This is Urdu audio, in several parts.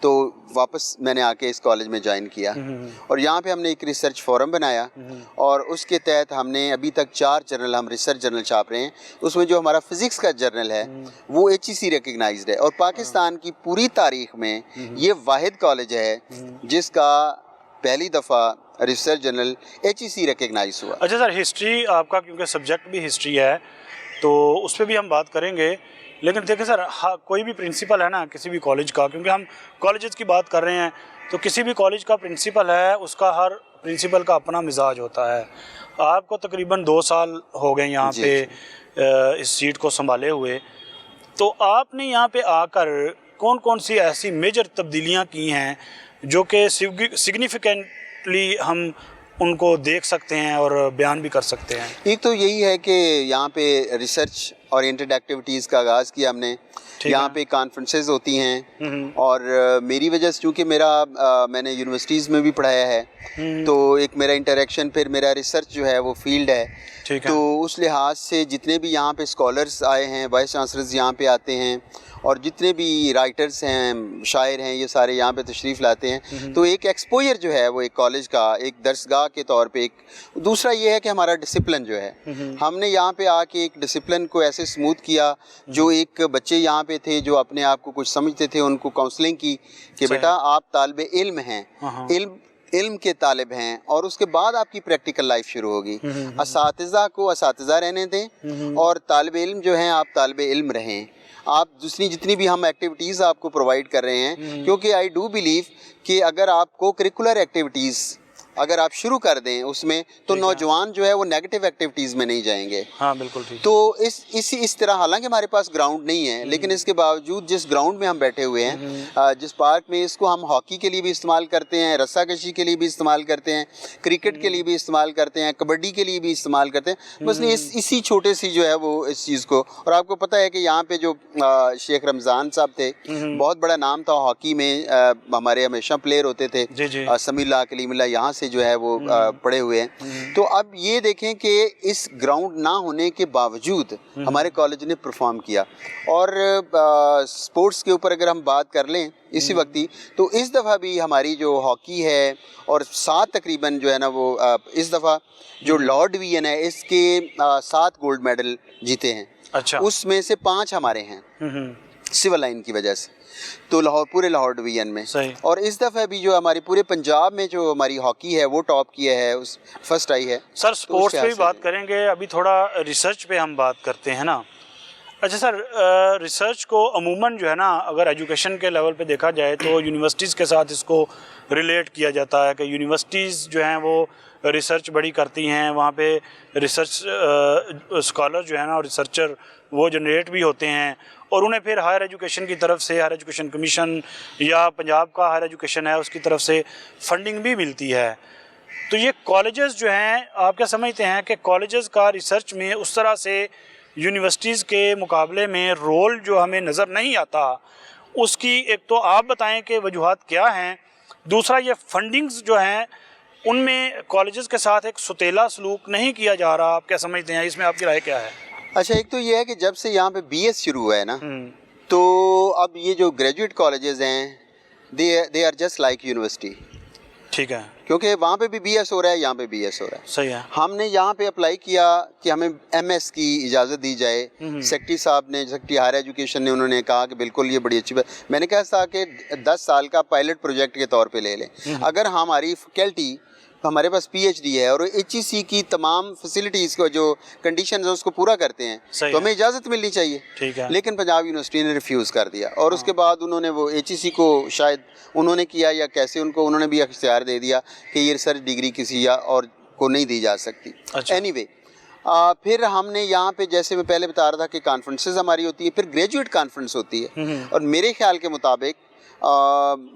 تو واپس میں نے آ کے اس کالج میں جوائن کیا اور یہاں پہ ہم نے ایک ریسرچ فورم بنایا اور اس کے تحت ہم نے ابھی تک 4 جرنل ہم ریسرچ جرنل چھاپ رہے ہیں. اس میں جو ہمارا فزکس کا جرنل ہے وہ HEC ریکگنائزڈ ہے اور پاکستان کی پوری تاریخ میں یہ واحد کالج ہے جس کا پہلی دفعہ ریسرچ جرنل HEC ریکگنائز ہوا. اچھا سر، ہسٹری آپ کا کیونکہ سبجیکٹ بھی ہسٹری ہے تو اس پہ بھی ہم بات کریں گے، لیکن دیکھیں سر کوئی بھی پرنسپل ہے نا کسی بھی کالج کا، کیونکہ ہم کالجز کی بات کر رہے ہیں تو کسی بھی کالج کا پرنسپل ہے اس کا ہر پرنسپل کا اپنا مزاج ہوتا ہے. آپ کو تقریباً 2 سال ہو گئے یہاں پہ اس سیٹ کو سنبھالے ہوئے، تو آپ نے یہاں پہ آ کر کون کون سی ایسی میجر تبدیلیاں کی ہیں جو کہ سگنیفیکنٹلی ہم ان کو دیکھ سکتے ہیں اور بیان بھی کر سکتے ہیں؟ ایک تو یہی ہے کہ یہاں پہ ریسرچ اورینٹڈ ایکٹیویٹیز کا آغاز کیا ہم نے. یہاں پہ کانفرنسز ہوتی ہیں اور میری وجہ سے چونکہ میں نے یونیورسٹیز میں بھی پڑھایا ہے تو ایک میرا انٹریکشن پھر میرا ریسرچ جو ہے وہ فیلڈ ہے. تو اس لحاظ سے جتنے بھی یہاں پہ اسکالرس آئے ہیں، وائس چانسلرز یہاں پہ آتے ہیں اور جتنے بھی رائٹرز ہیں، شاعر ہیں، یہ سارے یہاں پہ تشریف لاتے ہیں. تو ایک ایکسپوئر جو ہے وہ ایک کالج کا ایک درسگاہ کے طور پہ ایک دوسرا یہ ہے کہ ہمارا ڈسپلن جو ہے، ہم نے یہاں پہ آ کے ایک ڈسپلن کو ایسے اسموتھ کیا. جو ایک بچے یہاں پہ تھے جو اپنے آپ کو کچھ سمجھتے تھے، ان کو کاؤنسلنگ کی کہ بیٹا آپ طالب علم ہیں، علم کے طالب ہیں اور اس کے بعد آپ کی پریکٹیکل لائف شروع ہوگی. اساتذہ کو اساتذہ رہنے دیں اور طالب علم جو ہیں آپ طالب علم رہیں. آپ دوسری جتنی بھی ہم ایکٹیویٹیز آپ کو پرووائڈ کر رہے ہیں، کیونکہ آئی ڈو بلیو کہ اگر آپ کو کریکولر ایکٹیویٹیز اگر آپ شروع کر دیں اس میں تو نوجوان جو ہے وہ نیگیٹو ایکٹیویٹیز میں نہیں جائیں گے. ہاں بالکل ٹھیک. تو اس طرح حالانکہ ہمارے پاس گراؤنڈ نہیں ہے لیکن اس کے باوجود جس گراؤنڈ میں ہم بیٹھے ہوئے ہیں، جس پارک میں، اس کو ہم ہاکی کے لیے بھی استعمال کرتے ہیں، رسا کشی کے لیے بھی استعمال کرتے ہیں، کرکٹ کے لیے بھی استعمال کرتے ہیں، کبڈی کے لیے بھی استعمال کرتے ہیں. بس اسی چھوٹے سی جو ہے وہ اس چیز کو. اور آپ کو پتہ ہے کہ یہاں پہ جو شیخ رمضان صاحب تھے، بہت بڑا نام تھا ہاکی میں، ہمارے ہمیشہ پلیئر ہوتے تھے. سمیع اللہ کلیم اللہ یہاں سے جو ہے وہ پڑے ہوئے ہیں. تو اب یہ دیکھیں کہ اس گراؤنڈ نہ ہونے کے باوجود ہمارے کالج نے پرفارم کیا. اور سپورٹس کے اوپر اگر ہم بات کر لیں اسی وقت ہی، تو اس دفعہ بھی ہماری جو ہاکی ہے اور 7 تقریباً جو ہے نا وہ اس دفعہ جو لارڈ ڈویژن ہے اس کے 7 گولڈ میڈل جیتے ہیں. اچھا. اس میں سے 5 ہمارے ہیں سول لائن کی وجہ سے، تو پورے لاہور ڈویژن میں. اور اس دفعہ بھی جو ہماری پورے پنجاب میں جو ہماری ہاکی ہے وہ ٹاپ کیا ہے، اس فرسٹ آئی ہے. سر سپورٹس پہ بھی بات کریں گے، ابھی تھوڑا ریسرچ پہ ہم بات کرتے ہیں نا. اچھا سر، ریسرچ کو عموماً جو ہے نا اگر ایجوکیشن کے لیول پہ دیکھا جائے تو یونیورسٹیز کے ساتھ اس کو ریلیٹ کیا جاتا ہے کہ یونیورسٹیز جو ہیں وہ ریسرچ بڑی کرتی ہیں، وہاں پہ ریسرچ اسکالر جو ہے نا اور ریسرچر وہ جنریٹ بھی ہوتے ہیں اور انہیں پھر ہائر ایجوکیشن کی طرف سے، ہائر ایجوکیشن کمیشن یا پنجاب کا ہائر ایجوکیشن ہے اس کی طرف سے فنڈنگ بھی ملتی ہے. تو یہ کالجز جو ہیں، آپ کیا سمجھتے ہیں کہ کالجز کا ریسرچ میں اس طرح سے یونیورسٹیز کے مقابلے میں رول جو ہمیں نظر نہیں آتا، اس کی ایک تو آپ بتائیں کہ وجوہات کیا ہیں، دوسرا یہ فنڈنگز جو ہیں ان میں کالجز کے ساتھ ایک ستیلا سلوک نہیں کیا جا رہا، آپ کیا سمجھتے ہیں، اس میں آپ کی رائے کیا ہے؟ اچھا، ایک تو یہ ہے کہ جب سے یہاں پہ BS شروع ہوا ہے نا، تو اب یہ جو گریجویٹ کالجز ہیں they are just like university. ٹھیک ہے. کیونکہ وہاں پہ بھی BS ہو رہا ہے، یہاں پہ BS ہو رہا ہے. صحیح ہے. ہم نے یہاں پہ اپلائی کیا کہ ہمیں MS کی اجازت دی جائے. سیکٹری صاحب نے، سیکٹری ہائر ایجوکیشن نے، انہوں نے کہا کہ بالکل یہ بڑی اچھی بات. میں نے کہا تھا کہ 10 سال کا پائلٹ پروجیکٹ کے طور پہ لے لیں. اگر ہماری فیکلٹی، ہمارے پاس PhD ہے اور HEC کی تمام فیسلٹیز کو جو کنڈیشنز ہیں اس کو پورا کرتے ہیں تو ہمیں اجازت ملنی چاہیے. لیکن پنجاب یونیورسٹی نے ریفیوز کر دیا اور اس کے بعد انہوں نے وہ HEC کو شاید انہوں نے کیا یا کیسے انہوں نے بھی اختیار دے دیا کہ یہ ریسرچ ڈگری کسی اور کو نہیں دی جا سکتی. اینی وے پھر ہم نے یہاں پہ جیسے میں پہلے بتا رہا تھا کہ کانفرنسز ہماری ہوتی ہے، پھر گریجویٹ کانفرنس ہوتی ہے. اور میرے خیال کے مطابق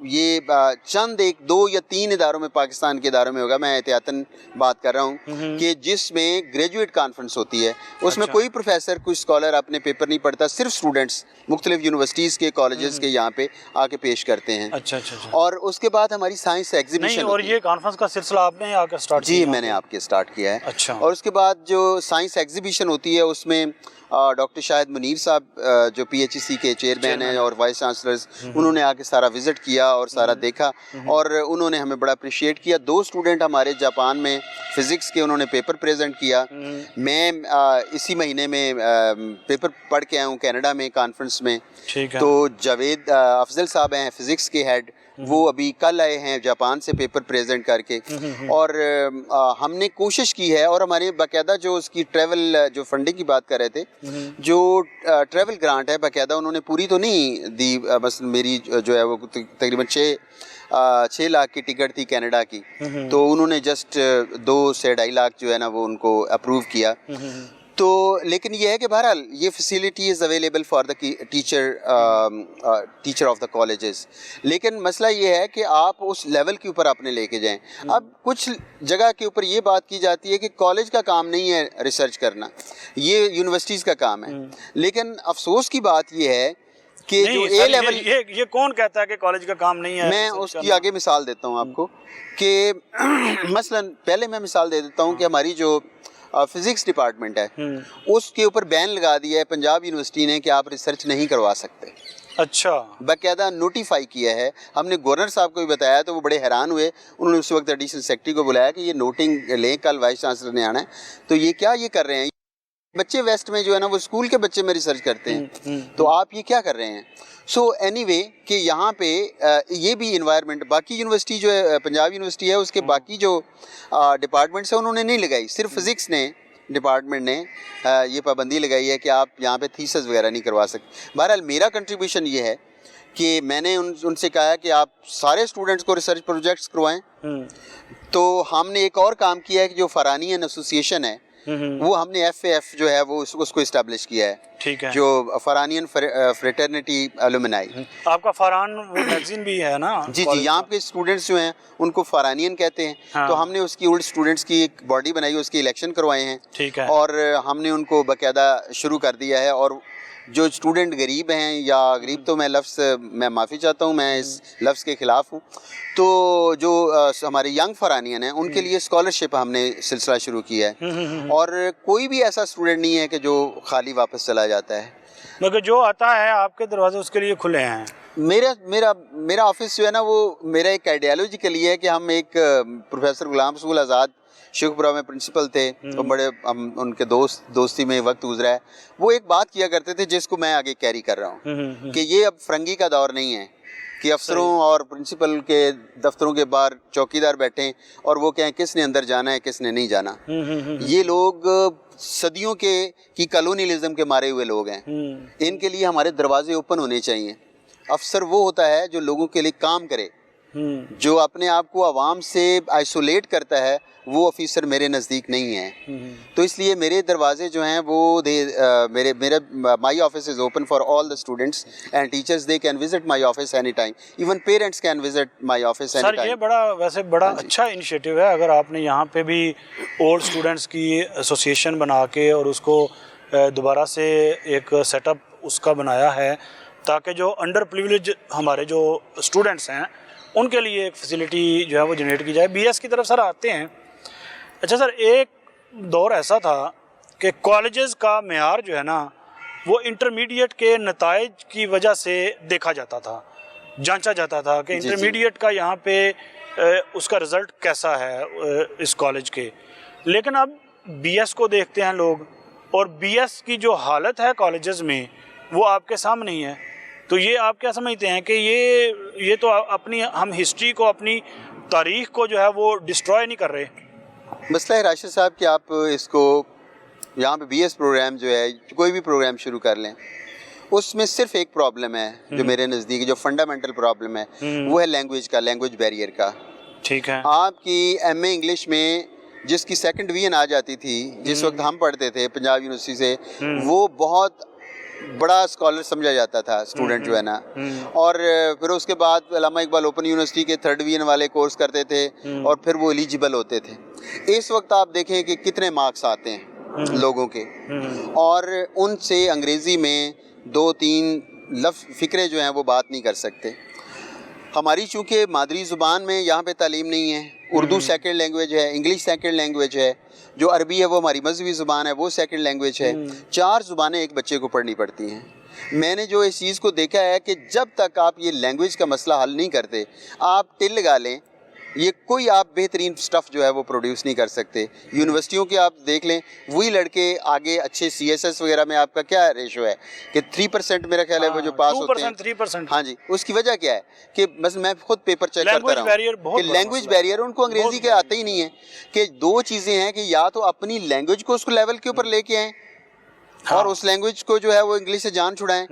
یہ چند 2 یا 3 اداروں میں، پاکستان کے اداروں میں ہوگا، میں احتیاطاً بات کر رہا ہوں، کہ جس میں گریجویٹ کانفرنس ہوتی ہے. اس میں کوئی پروفیسر، کوئی اسکالر اپنے پیپر نہیں پڑھتا، صرف اسٹوڈنٹس مختلف یونیورسٹیز کے، کالجز کے یہاں پہ آ کے پیش کرتے ہیں. اور اس کے بعد ہماری سائنس ایگزیبیشن. اور یہ کانفرنس کا سلسلہ آپ نے آ کے اسٹارٹ کیا؟ جی میں نے آپ کے اسٹارٹ کیا ہے. اور اس کے بعد جو سائنس ایگزیبیشن ہوتی ہے اس میں ڈاکٹر شاہد منیر صاحب جو PHEC کے چیئرمین ہیں اور وائس چانسلرز، انہوں نے آ کے سارا وزٹ کیا اور سارا دیکھا اور انہوں نے ہمیں بڑا اپریشیٹ کیا. 2 اسٹوڈنٹ ہمارے جاپان میں فزکس کے انہوں نے پیپر پریزنٹ کیا. میں اسی مہینے میں پیپر پڑھ کے آیا ہوں کینیڈا میں کانفرنس میں. تو جاوید افضل صاحب ہیں فزکس کے ہیڈ, وہ ابھی کل آئے ہیں جاپان سے پیپر پریزنٹ کر کے. اور ہم نے کوشش کی ہے اور ہمارے باقاعدہ جو اس کی ٹریول جو فنڈنگ کی بات کر رہے تھے, جو ٹریول گرانٹ ہے باقاعدہ انہوں نے پوری تو نہیں دی. بس میری جو ہے وہ تقریباً 6 لاکھ کی ٹکٹ تھی کینیڈا کی, تو انہوں نے جسٹ 2 سے 2.5 لاکھ جو ہے نا وہ ان کو اپروو کیا. تو لیکن یہ ہے کہ بہرحال یہ facility is available for the teacher of the colleges. لیکن مسئلہ یہ ہے کہ آپ اس لیول کے اوپر اپنے لے کے جائیں. اب کچھ جگہ کے اوپر یہ بات کی جاتی ہے کہ کالج کا کام نہیں ہے ریسرچ کرنا, یہ یونیورسٹیز کا کام ہے. لیکن افسوس کی بات یہ ہے کہ جو اے لیول, یہ کون کہتا ہے کہ کالج کا کام نہیں ہے؟ میں اس کی آگے مثال دیتا ہوں آپ کو کہ مثلا پہلے میں مثال دے دیتا ہوں کہ ہماری جو فزکس ڈپارٹمنٹ ہے اس کے اوپر بین لگا دیا ہے پنجاب یونیورسٹی نے کہ آپ ریسرچ نہیں کروا سکتے. اچھا, باقاعدہ نوٹیفائی کیا ہے. ہم نے گورنر صاحب کو بھی بتایا تو وہ بڑے حیران ہوئے. انہوں نے اس وقت ایڈیشنل سیکرٹری کو بلایا کہ یہ نوٹنگ لیں, کل وائس چانسلر نے آنا ہے, تو یہ کیا یہ کر رہے ہیں بچے ویسٹ میں جو ہے نا وہ اسکول کے بچے میں ریسرچ کرتے ہیں, تو آپ یہ کیا کر رہے ہیں. سو اینی وے کہ یہاں پہ یہ بھی انوائرمنٹ, باقی یونیورسٹی جو ہے پنجاب یونیورسٹی ہے اس کے باقی جو ڈپارٹمنٹس ہیں انہوں نے نہیں لگائی, صرف فزکس نے ڈپارٹمنٹ نے یہ پابندی لگائی ہے کہ آپ یہاں پہ تھیسس وغیرہ نہیں کروا سکتے. بہرحال میرا کنٹریبیوشن یہ ہے کہ میں نے ان سے کہا کہ آپ سارے اسٹوڈنٹس کو ریسرچ پروجیکٹس کروائیں. تو ہم نے ایک اور کام کیا ہے کہ جو فرانین ایسوسیشن ہے وہ ہم نے FAF جو ہے وہ اس کو اسٹیبلش کیا ہے. ٹھیک ہے, جو فرانین فریٹرنیٹی ایلومنائی. آپ کا فران وہ میگزین بھی ہے نا؟ جی جی, یہاں کے اسٹوڈنٹس جو ہیں ان کو فرانین کہتے ہیں. تو ہم نے اس کی اولڈ اسٹوڈنٹس کی ایک باڈی بنائی, اس کے الیکشن کروائے ہیں. ٹھیک ہے, اور ہم نے ان کو باقاعدہ شروع کر دیا ہے. اور جو اسٹوڈنٹ غریب ہیں, یا غریب تو میں معافی چاہتا ہوں, میں اس لفظ کے خلاف ہوں, تو جو ہمارے ینگ فرانین ہیں ان کے لیے اسکالرشپ ہم نے سلسلہ شروع کیا ہے. اور کوئی بھی ایسا اسٹوڈنٹ نہیں ہے کہ جو خالی واپس چلا جاتا ہے, مگر جو آتا ہے آپ کے دروازے اس کے لیے کھلے ہیں. میرا آفس جو ہے نا وہ میرا ایک آئیڈیالوجیکلی ہے کہ ہم ایک پروفیسر غلام رسول آزاد شیخوپورہ میں پرنسپل تھے, بڑے ان کے دوستی میں وقت گزرا ہے. وہ ایک بات کیا کرتے تھے جس کو میں آگے کیری کر رہا ہوں کہ یہ اب فرنگی کا دور نہیں ہے کہ افسروں اور پرنسپل کے دفتروں کے باہر چوکیدار بیٹھیں اور وہ کہیں کس نے اندر جانا ہے کس نے نہیں جانا. یہ لوگ صدیوں کی کالونیلزم کے مارے ہوئے لوگ ہیں. ان کے لیے ہمارے دروازے اوپن ہونے چاہیے. افسر وہ ہوتا ہے جو لوگوں کے لیے کام کرے, جو اپنے آپ کو عوام سے آئسولیٹ کرتا ہے, وہ آفیسر میرے نزدیک نہیں ہے. تو اس لیے میرے دروازے جو ہیں وہ my office is open for all the students and teachers. They can visit my office any time, even parents can visit my office any time. Sir یہ ویسے بڑا اچھا انیشیٹو ہے. اگر آپ نے یہاں پہ بھی اولڈ اسٹوڈنٹس کی ایسوسیشن بنا کے اور اس کو دوبارہ سے ایک سیٹ اپ اس کا بنایا ہے تاکہ جو انڈر پریویلیج ہمارے جو اسٹوڈنٹس ہیں ان کے لیے ایک فیسلٹی جو ہے وہ جنریٹ کی جائے. BS کی طرف سر آتے ہیں. اچھا سر, ایک دور ایسا تھا کہ کالجز کا معیار جو ہے نا وہ انٹرمیڈیٹ کے نتائج کی وجہ سے دیکھا جاتا تھا, جانچا جاتا تھا کہ انٹرمیڈیٹ کا یہاں پہ اس کا رزلٹ کیسا ہے اس کالج کے. لیکن اب BS کو دیکھتے ہیں لوگ, اور BS کی جو حالت ہے کالجز میں وہ آپ کے سامنے ہی ہے. تو یہ آپ کیا سمجھتے ہیں کہ یہ تو اپنی ہم ہسٹری کو, اپنی تاریخ کو جو ہے وہ ڈسٹروائے نہیں کر رہے؟ مسئلہ ہے راشد صاحب کہ آپ اس کو یہاں پہ BS پروگرام جو ہے, کوئی بھی پروگرام شروع کر لیں, اس میں صرف ایک پرابلم ہے جو میرے نزدیک جو فنڈامنٹل پرابلم ہے وہ ہے لینگویج بیریئر کا. ٹھیک ہے, آپ کی MA انگلش میں جس کی سیکنڈ ڈویژن آ جاتی تھی جس وقت ہم پڑھتے تھے پنجاب یونیورسٹی سے, وہ بہت بڑا اسکالر سمجھا جاتا تھا اسٹوڈنٹ جو ہے نا. اور پھر اس کے بعد علامہ اقبال اوپن یونیورسٹی کے 3rd ڈویژن والے کورس کرتے تھے اور پھر وہ ایلیجیبل ہوتے تھے. اس وقت آپ دیکھیں کہ کتنے مارکس آتے ہیں لوگوں کے, اور ان سے انگریزی میں 2-3 فقرے جو ہیں وہ بات نہیں کر سکتے. ہماری چونکہ مادری زبان میں یہاں پہ تعلیم نہیں ہے, اردو سیکنڈ لینگویج ہے, انگلش سیکنڈ لینگویج ہے, جو عربی ہے وہ ہماری مذہبی زبان ہے وہ سیکنڈ لینگویج ہے. 4 زبانیں ایک بچے کو پڑھنی پڑتی ہیں. میں نے جو اس چیز کو دیکھا ہے کہ جب تک آپ یہ لینگویج کا مسئلہ حل نہیں کرتے, آپ ٹل لگا لیں, یہ کوئی آپ بہترین سٹف جو ہے وہ پروڈیوس نہیں کر سکتے. یونیورسٹیوں کے آپ دیکھ لیں, وہی لڑکے آگے اچھے سی ایس ایس وغیرہ میں آپ کا کیا ریشو ہے کہ 3% میرا خیال ہے وہ جو پاس ہوتے ہیں. 3%. ہاں جی, اس کی وجہ کیا ہے کہ بس میں خود پیپر چیک کرتا رہا ہوں کہ لینگویج بیریئر, ان کو انگریزی کے آتے ہی نہیں ہے. کہ دو چیزیں ہیں کہ یا تو اپنی لینگویج کو اس کو لیول کے اوپر لے کے آئیں اور اس لینگویج کو جو ہے وہ انگلش سے جان چھڑائیں,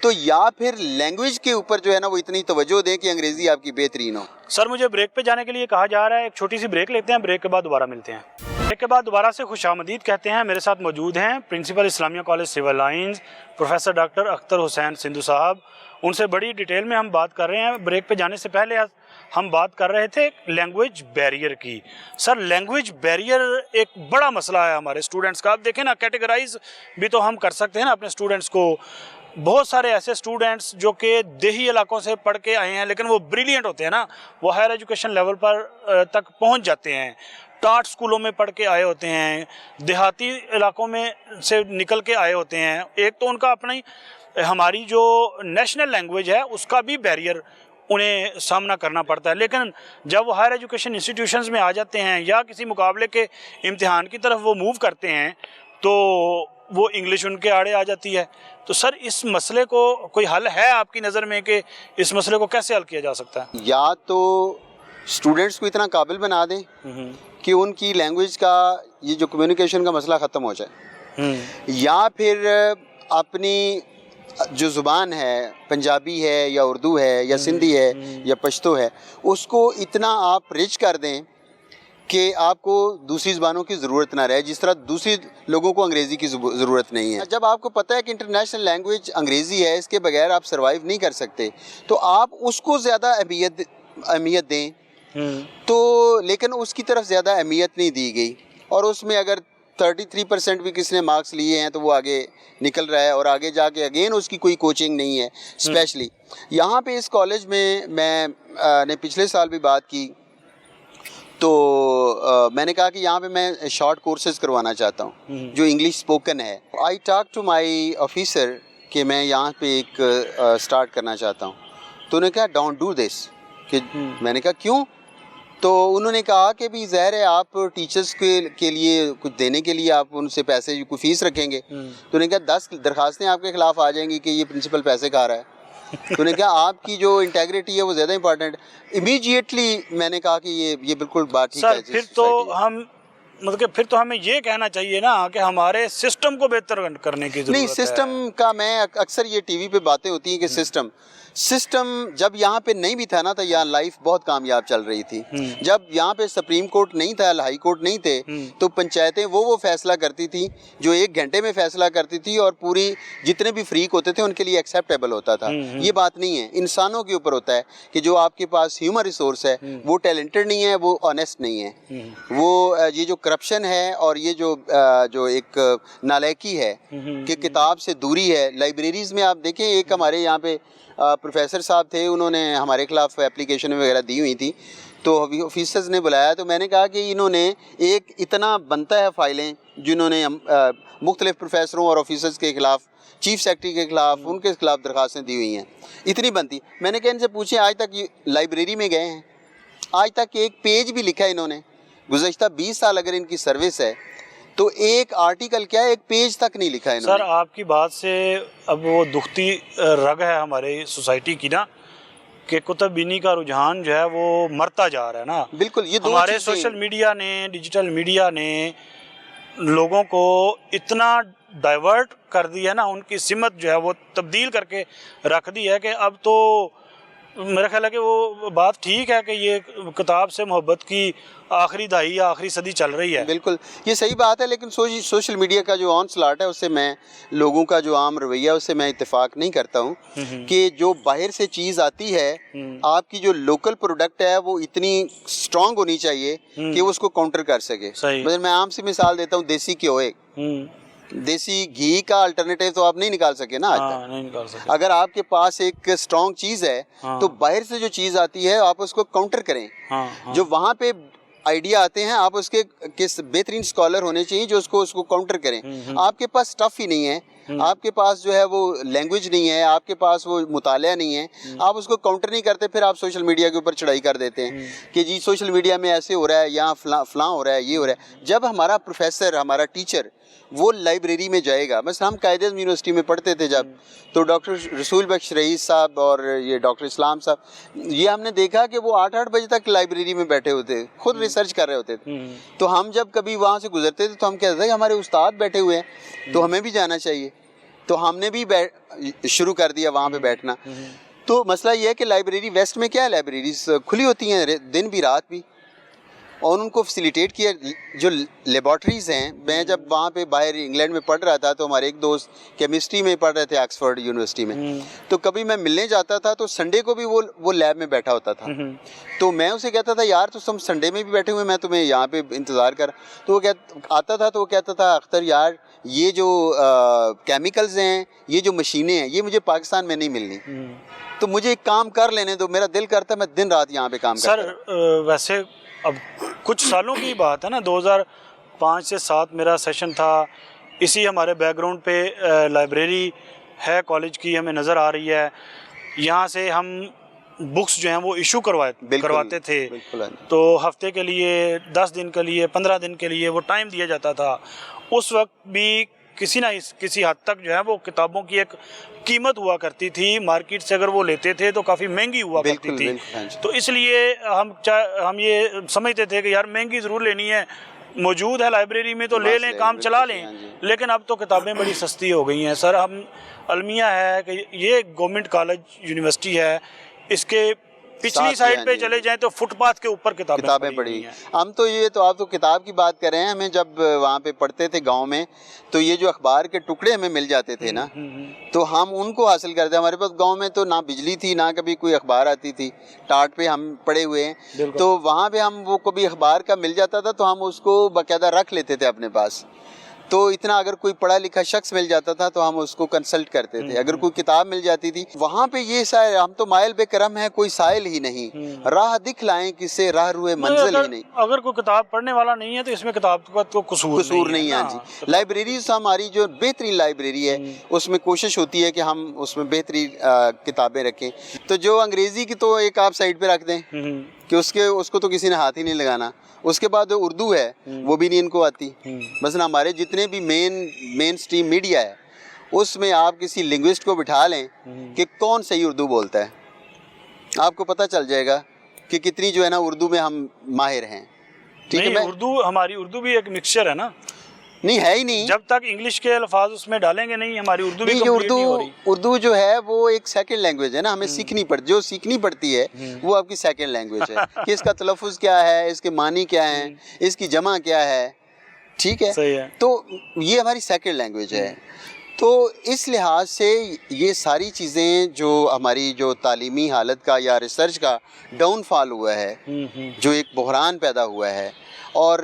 تو یا پھر لینگویج کے اوپر جو ہے نا وہ اتنی توجہ دیں کہ انگریزی آپ کی بہترین ہو. سر مجھے بریک پہ جانے کے لیے کہا جا رہا ہے, ایک چھوٹی سی بریک لیتے ہیں, بریک کے بعد دوبارہ ملتے ہیں. بریک کے بعد دوبارہ سے خوش آمدید کہتے ہیں. میرے ساتھ موجود ہیں principal Islamia college civil lines professor doctor Akhtar Hussain Sandhu sahib. ان سے بڑی ڈیٹیل میں ہم بات کر رہے ہیں. بریک پہ جانے سے پہلے ہم بات کر رہے تھے لینگویج بیریئر کی. سر لینگویج بیریئر ایک بڑا مسئلہ ہے ہمارے اسٹوڈنٹس کا. آپ دیکھیں نا, کیٹیگرائز بھی تو ہم کر سکتے ہیں نا اپنے اسٹوڈنٹس کو. بہت سارے ایسے اسٹوڈنٹس جو کہ دیہی علاقوں سے پڑھ کے آئے ہیں لیکن وہ بریلینٹ ہوتے ہیں نا, وہ ہائر ایجوکیشن لیول پر تک پہنچ جاتے ہیں. ٹاٹ اسکولوں میں پڑھ کے آئے ہوتے ہیں, دیہاتی علاقوں میں سے نکل کے آئے ہوتے ہیں. ایک تو ان کا اپنی ہماری جو نیشنل لینگویج ہے اس کا بھی بیریئر انہیں سامنا کرنا پڑتا ہے. لیکن جب وہ ہائر ایجوکیشن انسٹیٹیوشنز میں آ جاتے ہیں یا کسی مقابلے کے امتحان کی طرف وہ موو کرتے ہیں تو وہ انگلش ان کے آڑے آ جاتی ہے. تو سر اس مسئلے کو کوئی حل ہے آپ کی نظر میں کہ اس مسئلے کو کیسے حل کیا جا سکتا ہے؟ یا تو اسٹوڈنٹس کو اتنا قابل بنا دیں کہ ان کی لینگویج کا یہ جو کمیونیکیشن کا مسئلہ ختم ہو جائے, یا پھر اپنی جو زبان ہے, پنجابی ہے یا اردو ہے یا سندھی ہے یا پشتو ہے, اس کو اتنا آپ رچ کر دیں کہ آپ کو دوسری زبانوں کی ضرورت نہ رہے, جس طرح دوسری لوگوں کو انگریزی کی ضرورت نہیں ہے. جب آپ کو پتہ ہے کہ انٹرنیشنل لینگویج انگریزی ہے, اس کے بغیر آپ سروائیو نہیں کر سکتے, تو آپ اس کو زیادہ اہمیت دیں. تو لیکن اس کی طرف زیادہ اہمیت نہیں دی گئی, اور اس میں اگر 33% بھی کس نے مارکس لیے ہیں تو وہ آگے نکل رہا ہے, اور آگے جا کے اگین اس کی کوئی کوچنگ نہیں ہے. اسپیشلی یہاں پہ اس کالج میں نے پچھلے سال بھی بات کی تو میں نے کہا کہ یہاں پہ میں شارٹ کورسز کروانا چاہتا ہوں جو انگلش اسپوکن ہے. I talk to my officer کہ میں یہاں پہ ایک اسٹارٹ کرنا چاہتا ہوں. تو انہوں نے کہا ڈونٹ ڈو دس. کہ میں نے کہا کیوں؟ تو انہوں نے کہا کہ بھی ظاہر ہے آپ ٹیچرز کے لیے کچھ دینے کے لیے آپ ان سے پیسے کوئی فیس رکھیں گے. تو انہوں نے کہا 10 درخواستیں آپ کے خلاف آ جائیں گی کہ یہ پرنسپل پیسے کھا رہا ہے. تو انہوں نے کہا آپ کی جو انٹیگریٹی ہے وہ زیادہ امپورٹنٹ. امیجیٹلی میں نے کہا کہ یہ بالکل بات ٹھیک ہے. سر پھر تو ہم مطلب کہ پھر تو ہمیں یہ کہنا چاہیے نا کہ ہمارے سسٹم کو بہتر کرنے کی ضرورت ہے. نہیں, سسٹم کا میں اکثر یہ ٹی وی پہ باتیں ہوتی ہیں کہ سسٹم جب یہاں پہ نہیں بھی تھا نا تو یہاں لائف بہت کامیاب چل رہی تھی. جب یہاں پہ سپریم کورٹ نہیں تھا, ہائی کورٹ نہیں تھے, تو پنچایتیں وہ فیصلہ کرتی تھی جو 1 گھنٹے میں فیصلہ کرتی تھی, اور پوری جتنے بھی فریق ہوتے تھے ان کے لیے ایکسیپٹیبل ہوتا تھا. یہ بات نہیں ہے, انسانوں کے اوپر ہوتا ہے کہ جو آپ کے پاس ہیومن ریسورس ہے وہ ٹیلنٹڈ نہیں ہے, وہ آنیسٹ نہیں ہے, وہ یہ جو کرپشن ہے اور یہ جو ایک نالائکی ہے کہ کتاب سے دوری ہے. لائبریریز میں آپ دیکھیں, ایک ہمارے یہاں پہ پروفیسر صاحب تھے, انہوں نے ہمارے خلاف اپلیکیشن وغیرہ دی ہوئی تھی, تو آفیسرز نے بلایا. تو میں نے کہا کہ انہوں نے ایک اتنا بنتا ہے فائلیں جنہوں نے مختلف پروفیسروں اور آفیسرز کے خلاف, چیف سیکرٹری کے خلاف, ان کے خلاف درخواستیں دی ہوئی ہیں, اتنی بنتی. میں نے کہا ان سے پوچھیں آج تک لائبریری میں گئے ہیں, آج تک ایک پیج بھی لکھا ہے انہوں نے؟ گزشتہ 20 سال اگر ان کی سروس ہے تو ایک آرٹیکل کیا ہے, ایک پیج تک نہیں لکھا ہے انہوں نے. سر آپ کی بات سے اب وہ دکھتی رگ ہے ہمارے سوسائٹی کی نا کہ کتب بینی کا رجحان جو ہے وہ مرتا جا رہا ہے نا. بالکل, یہ ہمارے سوشل میڈیا نے, ڈیجیٹل میڈیا نے لوگوں کو اتنا ڈائیورٹ کر دیا نا, ان کی سمت جو ہے وہ تبدیل کر کے رکھ دی ہے کہ اب تو میرا خیال ہے کہ وہ بات ٹھیک ہے کہ یہ کتاب سے محبت کی آخری دہائی یا آخری صدی چل رہی ہے. بالکل یہ صحیح بات ہے, لیکن سوشل میڈیا کا جو آن سلاٹ ہے اس سے میں لوگوں کا جو عام رویہ اس سے میں اتفاق نہیں کرتا ہوں کہ جو باہر سے چیز آتی ہے آپ کی جو لوکل پروڈکٹ ہے وہ اتنی اسٹرانگ ہونی چاہیے کہ وہ اس کو کاؤنٹر کر سکے. مثلا میں عام سی مثال دیتا ہوں, دیسی گھیو ہے, دیسی گھی کا الٹرنیٹیو تو آپ نہیں نکال سکے نا آج تک. اگر آپ کے پاس ایک اسٹرانگ چیز ہے تو باہر سے جو چیز آتی ہے آپ اس کو کاؤنٹر کریں. جو وہاں پہ آئیڈیا آتے ہیں آپ اس کے بہترین اسکالر ہونے چاہیے جو اس کو کاؤنٹر کریں. آپ کے پاس اسٹف ہی نہیں ہے, آپ کے پاس جو ہے وہ لینگویج نہیں ہے, آپ کے پاس وہ مطالعہ نہیں ہے, آپ اس کو کاؤنٹر نہیں کرتے, پھر آپ سوشل میڈیا کے اوپر چڑھائی کر دیتے ہیں کہ جی سوشل میڈیا میں ایسے ہو رہا ہے, یہاں فلاں ہو رہا ہے, یہ ہو رہا ہے. جب ہمارا پروفیسر, ہمارا ٹیچر وہ لائبریری میں جائے گا, مثلا ہم قائد اعظم یونیورسٹی میں پڑھتے تھے جب, تو ڈاکٹر رسول بخش رئیس صاحب اور یہ ڈاکٹر اسلام صاحب, یہ ہم نے دیکھا کہ وہ 8 بجے تک لائبریری میں بیٹھے ہوتے, خود ریسرچ کر رہے ہوتے تھے. تو ہم جب کبھی وہاں سے گزرتے تھے تو ہم کہتے تھے کہ ہمارے استاد بیٹھے ہوئے ہیں تو ہمیں بھی جانا چاہیے, تو ہم نے بھی شروع کر دیا وہاں پہ بیٹھنا. تو مسئلہ یہ ہے کہ لائبریری ویسٹ میں کیا ہے, لائبریریز کھلی ہوتی ہیں دن بھی رات بھی, اور ان کو فیسیلیٹیٹ کیا. جو لیبارٹریز ہیں, میں جب وہاں پہ باہر انگلینڈ میں پڑھ رہا تھا تو ہمارے ایک دوست کیمسٹری میں پڑھ رہے تھے آکسفورڈ یونیورسٹی میں, تو کبھی میں ملنے جاتا تھا تو سنڈے کو بھی وہ لیب میں بیٹھا ہوتا تھا. تو میں اسے کہتا تھا یار تو تم سنڈے میں بھی بیٹھے ہوئے, میں تمہیں یہاں پہ انتظار کر. تو وہ آتا تھا تو وہ کہتا تھا اختر یار یہ جو کیمیکلز ہیں, یہ جو مشینیں ہیں, یہ مجھے پاکستان میں نہیں ملنی, تو مجھے ایک کام کر لینے دو, میرا دل کرتا ہے میں دن رات یہاں پہ کام کرتا. سر ویسے اب کچھ سالوں کی بات ہے نا, 2005 سے 7 میرا سیشن تھا, اسی ہمارے بیک گراؤنڈ پہ لائبریری ہے کالج کی ہمیں نظر آ رہی ہے. یہاں سے ہم بکس جو ہیں وہ ایشو کرواتے تھے, تو ہفتے کے لیے, 10 دن کے لیے, 15 دن کے لیے وہ ٹائم دیا جاتا تھا. اس وقت بھی کسی نہ کسی حد تک جو ہے وہ کتابوں کی ایک قیمت ہوا کرتی تھی, مارکیٹ سے اگر وہ لیتے تھے تو کافی مہنگی ہوا کرتی تھی. تو اس لیے ہم یہ سمجھتے تھے کہ یار مہنگی ضرور لینی ہے, موجود ہے لائبریری میں تو لے لیں, کام چلا لیں. لیکن اب تو کتابیں بڑی سستی ہو گئی ہیں. سر ہم المیہ ہے کہ یہ گورنمنٹ کالج یونیورسٹی ہے, اس کے پچھلی سائڈ پہ چلے جائیں تو فٹ پاتھ کے اوپر کتابیں پڑھی ہیں. ہم تو یہ تو آپ تو کتاب کی بات کر رہے ہیں, ہمیں جب وہاں پہ پڑھتے تھے گاؤں میں تو یہ جو اخبار کے ٹکڑے ہمیں مل جاتے تھے نا, تو ہم ان کو حاصل کرتے. ہمارے پاس گاؤں میں تو نہ بجلی تھی نہ کبھی کوئی اخبار آتی تھی, ٹاٹ پہ ہم پڑے ہوئے ہیں, تو وہاں پہ ہم وہ کبھی اخبار کا مل جاتا تھا تو ہم اس کو باقاعدہ رکھ لیتے تھے اپنے پاس. تو اتنا اگر کوئی پڑھا لکھا شخص مل جاتا تھا تو ہم اس کو کنسلٹ کرتے تھے. اگر کوئی کتاب مل جاتی تھی وہاں پہ یہ سائل, ہم تو مائل بے کرم ہے, کوئی سائل ہی نہیں, راہ دکھ لائیں کسے راہ روئے منزل ہی نہیں. اگر کوئی کتاب پڑھنے والا نہیں ہے تو اس میں کتاب کا تو قصور نہیں ہے. جی لائبریریز ہماری جو بہترین لائبریری ہے اس میں کوشش ہوتی ہے کہ ہم اس میں بہترین کتابیں رکھیں. تو جو انگریزی کی تو ایک آپ سائڈ پہ رکھ دیں کہ اس کو تو کسی نے ہاتھ ہی نہیں لگانا. اس کے بعد جو اردو ہے وہ بھی نہیں ان کو آتی. مثلا ہمارے جتنے بھی مین سٹریم میڈیا ہے اس میں آپ کسی لنگوسٹ کو بٹھا لیں کہ کون صحیح اردو بولتا ہے, آپ کو پتہ چل جائے گا کہ کتنی جو ہے نا اردو میں ہم ماہر ہیں. ٹھیک ہے, ہماری اردو بھی ایک مکسچر ہے نا, نہیں ہے ہی نہیں. جب تک انگلش کے الفاظ اس میں ڈالیں گے نہیں ہماری اردو بھی کمپلیٹ نہیں ہو رہی. اردو جو ہے وہ ایک سیکنڈ لینگویج ہے نا, ہمیں سیکھنی پڑتی ہے وہ آپ کی سیکنڈ لینگویج ہے کہ اس کا تلفظ کیا ہے, اس کے معنی کیا ہیں, اس کی جمع کیا ہے. ٹھیک ہے, تو یہ ہماری سیکنڈ لینگویج ہے. تو اس لحاظ سے یہ ساری چیزیں جو ہماری جو تعلیمی حالت کا یا ریسرچ کا ڈاؤن فال ہوا ہے, جو ایک بحران پیدا ہوا ہے, اور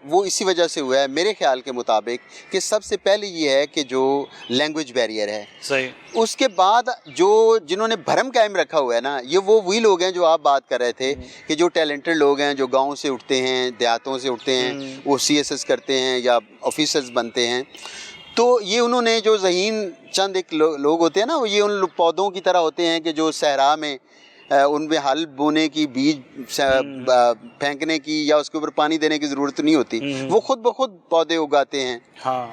وہ اسی وجہ سے ہوا ہے میرے خیال کے مطابق کہ سب سے پہلے یہ ہے کہ جو لینگویج بیریئر ہے. صحیح. اس کے بعد جنہوں نے بھرم قائم رکھا ہوا ہے نا, یہ وہی لوگ ہیں جو آپ بات کر رہے تھے کہ جو ٹیلنٹڈ لوگ ہیں, جو گاؤں سے اٹھتے ہیں, دیہاتوں سے اٹھتے ہیں, وہ CSS کرتے ہیں یا آفیسرز بنتے ہیں. تو یہ انہوں نے جو ذہین چند ایک لوگ ہوتے ہیں نا, یہ ان پودوں کی طرح ہوتے ہیں کہ جو صحرا میں ان میں ہل بونے کی, بیج پھینکنے کی یا اس کے اوپر پانی دینے کی ضرورت نہیں ہوتی, وہ خود بخود پودے اگاتے ہیں.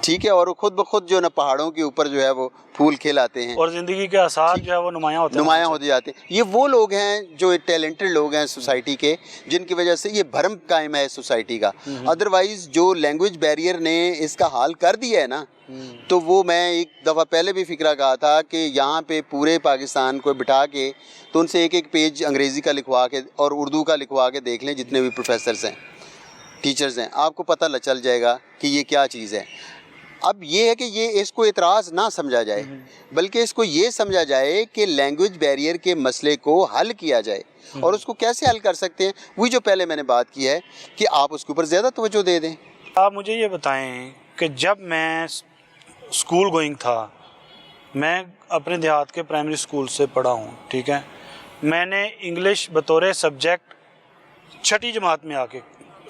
ٹھیک ہے, اور خود بخود جو نا پہاڑوں کے اوپر جو ہے وہ پھول کھلاتے ہیں, اور زندگی کے آثار جو ہے وہ نمایاں ہوتے جاتے ہیں. یہ وہ لوگ ہیں جو ٹیلنٹڈ لوگ ہیں سوسائٹی کے, جن کی وجہ سے یہ بھرم قائم ہے سوسائٹی کا. ادروائز جو لینگویج بیریئر نے اس کا حال کر دیا ہے نا, تو وہ میں ایک دفعہ پہلے بھی فکرہ کہا تھا کہ یہاں پہ پورے پاکستان کو بٹھا کے تو ان سے ایک پیج انگریزی کا لکھوا کے اور اردو کا لکھوا کے دیکھ لیں, جتنے بھی پروفیسرز ہیں, ٹیچرز ہیں, آپ کو پتہ چل جائے گا کہ یہ کیا چیز ہے. اب یہ ہے کہ یہ اس کو اعتراض نہ سمجھا جائے, بلکہ اس کو یہ سمجھا جائے کہ لینگویج بیریئر کے مسئلے کو حل کیا جائے. اور اس کو کیسے حل کر سکتے ہیں, وہی جو پہلے میں نے بات کی ہے کہ آپ اس کے اوپر زیادہ توجہ دے دیں. آپ مجھے یہ بتائیں کہ جب میں اسکول گوئنگ تھا, میں اپنے دیہات کے پرائمری اسکول سے پڑھا ہوں, ٹھیک ہے, میں نے انگلش بطور سبجیکٹ 6ٹھی جماعت میں آ کے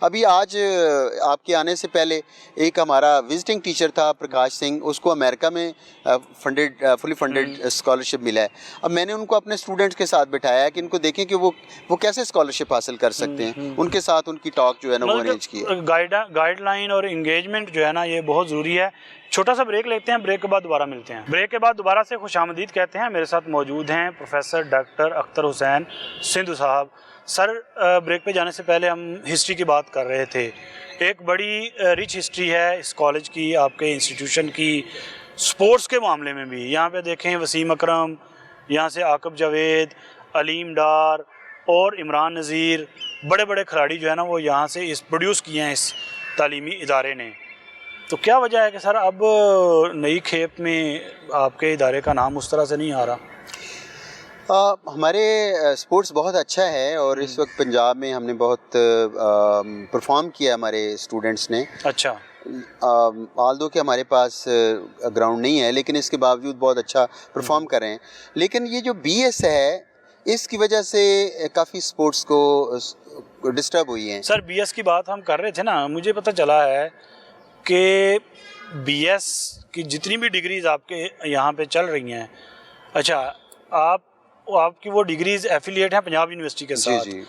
ابھی آج آپ کے آنے سے پہلے ایک ہمارا وزٹنگ ٹیچر تھا پرکاش سنگھ, اس کو امریکہ میں فلی فنڈیڈ اسکالرشپ ملا ہے. اب میں نے ان کو اپنے اسٹوڈنٹس کے ساتھ بٹھایا ہے کہ ان کو دیکھیں کہ وہ کیسے اسکالرشپ حاصل کر سکتے ہیں. ان کے ساتھ ان کی ٹاک جو ہے نا وہ ارینج کی ہے. گائیڈ لائن اور انگیجمنٹ جو ہے نا یہ بہت ضروری ہے. چھوٹا سا بریک لیتے ہیں, بریک کے بعد دوبارہ ملتے ہیں. بریک کے بعد دوبارہ سے خوش آمدید کہتے ہیں. میرے ساتھ موجود ہیں پروفیسر ڈاکٹر اختر حسین سندھو صاحب. سر, بریک پہ جانے سے پہلے ہم ہسٹری کی بات کر رہے تھے. ایک بڑی رچ ہسٹری ہے اس کالج کی, آپ کے انسٹیٹیوشن کی, سپورٹس کے معاملے میں بھی. یہاں پہ دیکھیں وسیم اکرم, یہاں سے عاقب جاوید, علیم ڈار اور عمران نذیر, بڑے بڑے کھلاڑی جو ہے نا وہ یہاں سے پروڈیوس کیے ہیں اس تعلیمی ادارے نے. تو کیا وجہ ہے کہ سر اب نئی کھیپ میں آپ کے ادارے کا نام اس طرح سے نہیں آ رہا؟ ہمارے اسپورٹس بہت اچھا ہے اور اس وقت پنجاب میں ہم نے بہت پرفارم کیا ہمارے اسٹوڈنٹس نے. اچھا. آلدو کہ ہمارے پاس گراؤنڈ نہیں ہے لیکن اس کے باوجود بہت اچھا پرفارم کر رہے ہیں. لیکن یہ جو بی ایس ہے اس کی وجہ سے کافی اسپورٹس کو ڈسٹرب ہوئی ہیں. سر بی ایس کی بات ہم کر رہے تھے نا, مجھے پتہ چلا ہے کہ بی ایس کی جتنی بھی ڈگریز آپ کے یہاں پہ چل رہی ہیں, اچھا آپ کی وہ ڈگریز ایفیلیٹ ہیں پنجاب یونیورسٹی کے ساتھ. جی.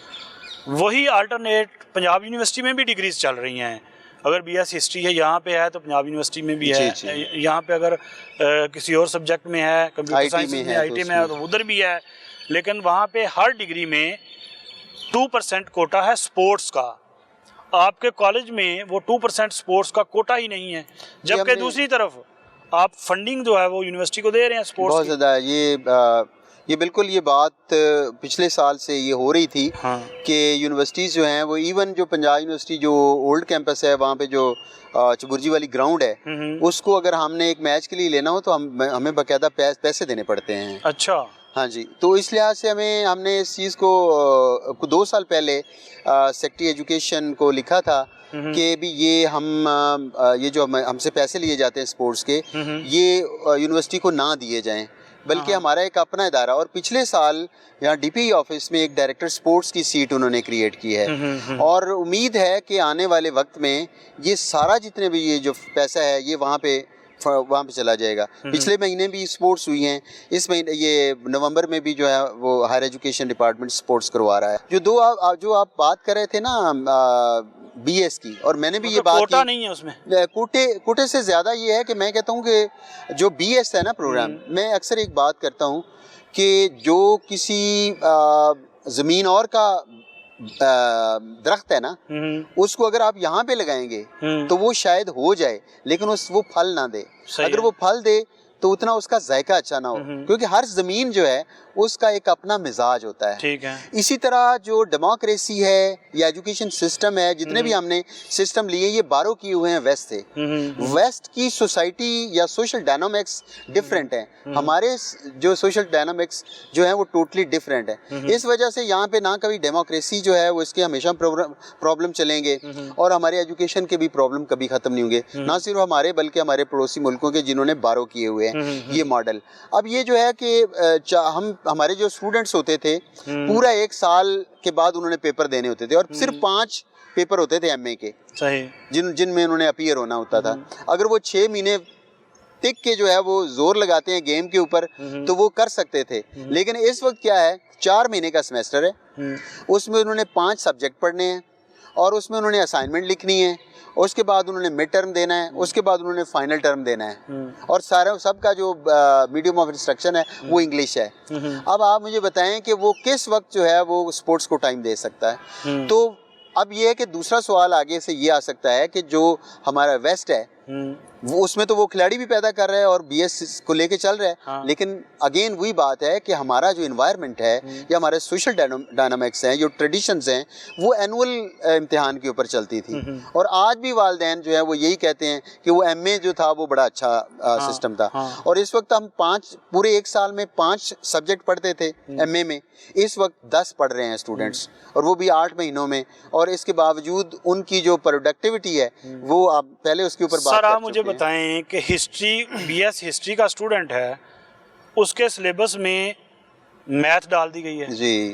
وہی آلٹرنیٹ پنجاب یونیورسٹی میں بھی ڈگریز چل رہی ہیں. اگر بی ایس ہسٹری ہے یہاں پہ ہے تو پنجاب یونیورسٹی میں بھی ہے. یہاں پہ اگر کسی اور سبجیکٹ میں ہے, کمپیوٹر سائنس میں, آئی ٹی میں ہے, تو ادھر بھی ہے. لیکن وہاں پہ ہر ڈگری میں 2% کوٹا ہے سپورٹس کا. آپ کے کالج میں وہ 2% سپورٹس کا کوٹا ہی نہیں ہے, جبکہ دوسری طرف آپ فنڈنگ جو ہے وہ یونیورسٹی کو دے رہے ہیں سپورٹس بہت زیادہ. یہ بالکل یہ بات پچھلے سال سے یہ ہو رہی تھی کہ یونیورسٹیز جو ہیں وہ ایون جو پنجاب یونیورسٹی جو اولڈ کیمپس ہے وہاں پہ جو چبرجی والی گراؤنڈ ہے اس کو اگر ہم نے ایک میچ کے لیے لینا ہو تو ہمیں باقاعدہ پیسے دینے پڑتے ہیں. اچھا. ہاں جی. تو اس لحاظ سے ہم نے اس چیز کو 2 سال پہلے سیکٹری ایجوکیشن کو لکھا تھا کہ بھی یہ جو ہم سے پیسے لیے جاتے ہیں اسپورٹس کے, یہ یونیورسٹی کو نہ دیے جائیں بلکہ ہمارا ایک اپنا ادارہ. اور پچھلے سال یہاں ڈی پی آفس میں ایک ڈائریکٹر سپورٹس کی سیٹ انہوں نے کریٹ کی ہے, اور امید ہے کہ آنے والے وقت میں یہ سارا جتنے بھی یہ جو پیسہ ہے یہ وہاں پہ چلا جائے گا. پچھلے مہینے بھی سپورٹس ہوئی ہیں, اس مہینے یہ نومبر میں بھی جو ہے وہ ہائر ایجوکیشن ڈپارٹمنٹ سپورٹس کروا رہا ہے. جو آپ بات کر رہے تھے نا بی ایس کی, اور میں نے بھی یہ بات کی, کوٹا نہیں ہے اس میں. کوٹے سے زیادہ یہ ہے کہ میں کہتا ہوں کہ جو بی ایس ہے نا پروگرام, میں اکثر ایک بات کرتا ہوں کہ جو کسی زمین اور کا درخت ہے نا اس کو اگر آپ یہاں پہ لگائیں گے تو وہ شاید ہو جائے لیکن وہ پھل نہ دے. اگر وہ پھل دے تو اتنا اس کا ذائقہ اچھا نہ ہو, کیونکہ ہر زمین جو ہے اس کا ایک اپنا مزاج ہوتا ہے. ٹھیک ہے. اسی طرح جو ڈیموکریسی ہے یا ایجوکیشن سسٹم ہے, جتنے بھی ہم نے سسٹم لیے یہ بارو کیے ہوئے ہیں ویسٹ سے. ویسٹ کی سوسائٹی یا سوشل ڈائنامکس ڈفرینٹ ہیں, ہمارے جو سوشل ڈائنامکس جو ہیں وہ ٹوٹلی ڈفرینٹ ہیں. اس وجہ سے یہاں پہ نہ کبھی ڈیموکریسی جو ہے وہ اس کے ہمیشہ پرابلم چلیں گے, اور ہمارے ایجوکیشن کے بھی پرابلم کبھی ختم نہیں ہوں گے, نہ صرف ہمارے بلکہ ہمارے پڑوسی ملکوں کے جنہوں نے بارو کیے ہوئے ہیں یہ ماڈل. اب یہ جو ہے کہ ہمارے جو اسٹوڈنٹس ہوتے تھے پورا 1 سال کے بعد انہوں نے پیپر دینے ہوتے تھے, اور صرف 5 پیپر ہوتے تھے ایم اے کے, جن میں انہوں نے اپیئر ہونا ہوتا تھا. اگر وہ 6 مہینے ٹک کے جو ہے وہ زور لگاتے ہیں گیم کے اوپر تو وہ کر سکتے تھے. لیکن اس وقت کیا ہے, 4 مہینے کا سیمسٹر ہے, اس میں انہوں نے 5 سبجیکٹ پڑھنے ہیں, اور اس میں انہوں نے اسائنمنٹ لکھنی ہے, اس کے بعد انہوں نے مڈ ٹرم دینا ہے, اس کے بعد انہوں نے فائنل ٹرم دینا ہے, اور سب کا جو میڈیم آف انسٹرکشن ہے وہ انگلش ہے. اب آپ مجھے بتائیں کہ وہ کس وقت جو ہے وہ اسپورٹس کو ٹائم دے سکتا ہے. تو اب یہ ہے کہ دوسرا سوال آگے سے یہ آ سکتا ہے کہ جو ہمارا ویسٹ ہے وہ اس میں تو وہ کھلاڑی بھی پیدا کر رہا ہے اور بی ایس کو لے کے چل رہا ہے, لیکن اگین وہی بات ہے کہ ہمارا جو انوائرمنٹ ہے یا ہمارے سوشل ڈائنامکس ہیں, جو ٹریڈیشنز ہیں, وہ اینول امتحان کے اوپر چلتی تھی. اور آج بھی والدین جو ہے وہ یہی کہتے ہیں کہ وہ ایم اے جو تھا وہ بڑا اچھا سسٹم تھا, اور اس وقت ہم پورے 1 سال میں 5 سبجیکٹ پڑھتے تھے ایم اے میں, اس وقت 10 پڑھ رہے ہیں اسٹوڈنٹس, اور وہ بھی 8 مہینوں میں, اور اس کے باوجود ان کی جو پروڈکٹیوٹی ہے وہ آپ پہلے اس کے اوپر بات کر چکے ہیں. بتائیں کہ ہسٹری بی ایس ہسٹری کا اسٹوڈنٹ ہے, اس کے سلیبس میں میتھ ڈال دی گئی ہے. جی.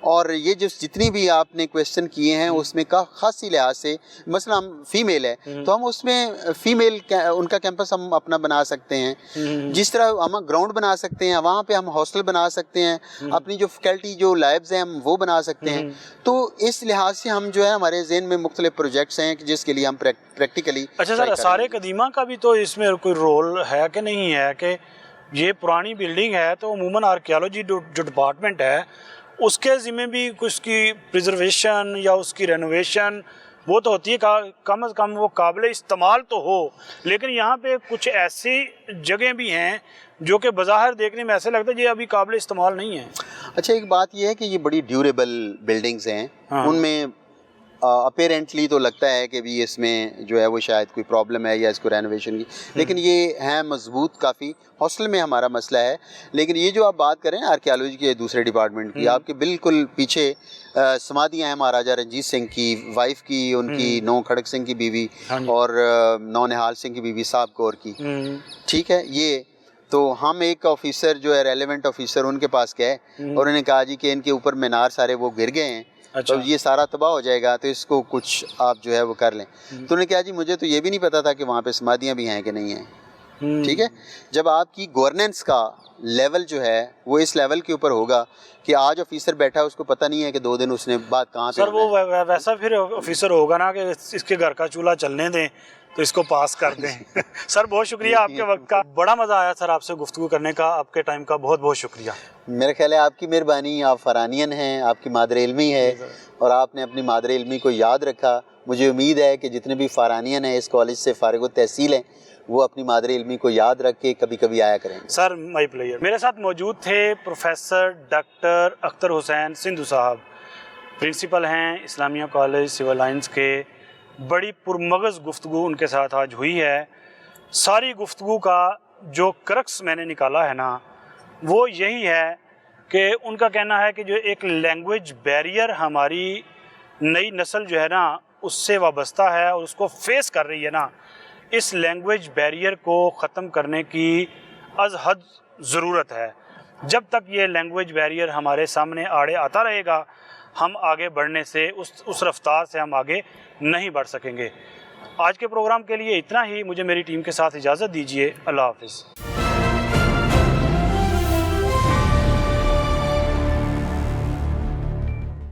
اور یہ جو جتنی بھی آپ نے کویشچن کیے ہیں اس میں کا خاصی لحاظ سے مثلا ہم فیمیل ہے تو ہم اس میں فیمیل ان کا کیمپس ہم اپنا بنا سکتے ہیں، جس طرح ہم گراؤنڈ بنا سکتے ہیں، وہاں پہ ہم ہاسٹل بنا سکتے ہیں، اپنی جو فیکلٹی جو لیبز ہیں ہم وہ بنا سکتے ہیں. تو اس لحاظ سے ہم جو ہے ہمارے ذہن میں مختلف پروجیکٹس ہیں جس کے لیے ہم پریکٹیکلی. اچھا سر، آثار قدیمہ کا بھی تو اس میں کوئی رول ہے کہ نہیں ہے؟ کہ یہ پرانی بلڈنگ ہے تو عموماً آرکیالوجی جو ڈپارٹمنٹ ہے اس کے ذمہ بھی کچھ کی پریزرویشن یا اس کی رینوویشن وہ تو ہوتی ہے، کم از کم وہ قابل استعمال تو ہو. لیکن یہاں پہ کچھ ایسی جگہیں بھی ہیں جو کہ بظاہر دیکھنے میں ایسے لگتا ہے یہ ابھی قابل استعمال نہیں ہے. اچھا، ایک بات یہ ہے کہ یہ بڑی ڈیوریبل بلڈنگز ہیں، ان میں اپیرنٹلی تو لگتا ہے کہ بھی اس میں جو ہے وہ شاید کوئی پرابلم ہے یا اس کو رینوویشن کی، لیکن یہ ہیں مضبوط کافی. ہاسٹل میں ہمارا مسئلہ ہے، لیکن یہ جو آپ بات کریں آرکیالوجی کے دوسرے ڈپارٹمنٹ کی، آپ کے بالکل پیچھے سمادھیاں ہیں مہاراجہ رنجیت سنگھ کی وائف کی، ان کی نو کھڑک سنگھ کی بیوی اور نو نہال سنگھ کی بیوی صاحب کور کی. ٹھیک ہے، یہ تو ہم ایک آفیسر جو ہے ریلیونٹ آفیسر ان کے پاس گئے اور انہوں نے کہا جی کہ ان کے اوپر مینار سارے وہ گر گئے ہیں، تو یہ سارا تباہ ہو جائے گا تو اس کو کچھ آپ جو ہے وہ کر لیں. تو انہوں نے کہا جی مجھے تو یہ بھی نہیں پتا تھا کہ وہاں پہ سمادھیاں بھی ہیں کہ نہیں ہیں. ٹھیک ہے، جب آپ کی گورننس کا لیول جو ہے وہ اس لیول کے اوپر ہوگا کہ آج آفیسر بیٹھا ہے اس کو پتہ نہیں ہے کہ 2 دن اس نے بات کہاں پہ. سر وہ ویسا پھر آفیسر ہوگا نا کہ اس کے گھر کا چولہا چلنے دیں تو اس کو پاس کر دیں. سر بہت شکریہ آپ کے وقت کا، بڑا مزہ آیا سر آپ سے گفتگو کرنے کا، آپ کے ٹائم کا بہت بہت شکریہ. میرا خیال ہے آپ کی مہربانی، آپ فرانین ہیں، آپ کی مادر علمی ہے اور آپ نے اپنی مادر علمی کو یاد رکھا. مجھے امید ہے کہ جتنے بھی فرانین ہیں اس کالج سے فارغ التحصیل ہیں وہ اپنی مادر علمی کو یاد رکھ کے کبھی کبھی آیا کریں. سر مائی پلیئر میرے ساتھ موجود تھے پروفیسر ڈاکٹر اختر حسین سندھو صاحب، پرنسپل ہیں اسلامیہ کالج سول لائنز کے. بڑی پرمغز گفتگو ان کے ساتھ آج ہوئی ہے. ساری گفتگو کا جو کرکس میں نے نکالا ہے نا وہ یہی ہے کہ ان کا کہنا ہے کہ جو ایک لینگویج بیریئر ہماری نئی نسل جو ہے نا اس سے وابستہ ہے اور اس کو فیس کر رہی ہے نا، اس لینگویج بیریئر کو ختم کرنے کی از حد ضرورت ہے. جب تک یہ لینگویج بیریئر ہمارے سامنے آڑے آتا رہے گا ہم آگے بڑھنے سے اس رفتار سے ہم آگے نہیں بڑھ سکیں گے. آج کے پروگرام کے لیے اتنا ہی. مجھے میری ٹیم کے ساتھ اجازت دیجیے. اللہ حافظ.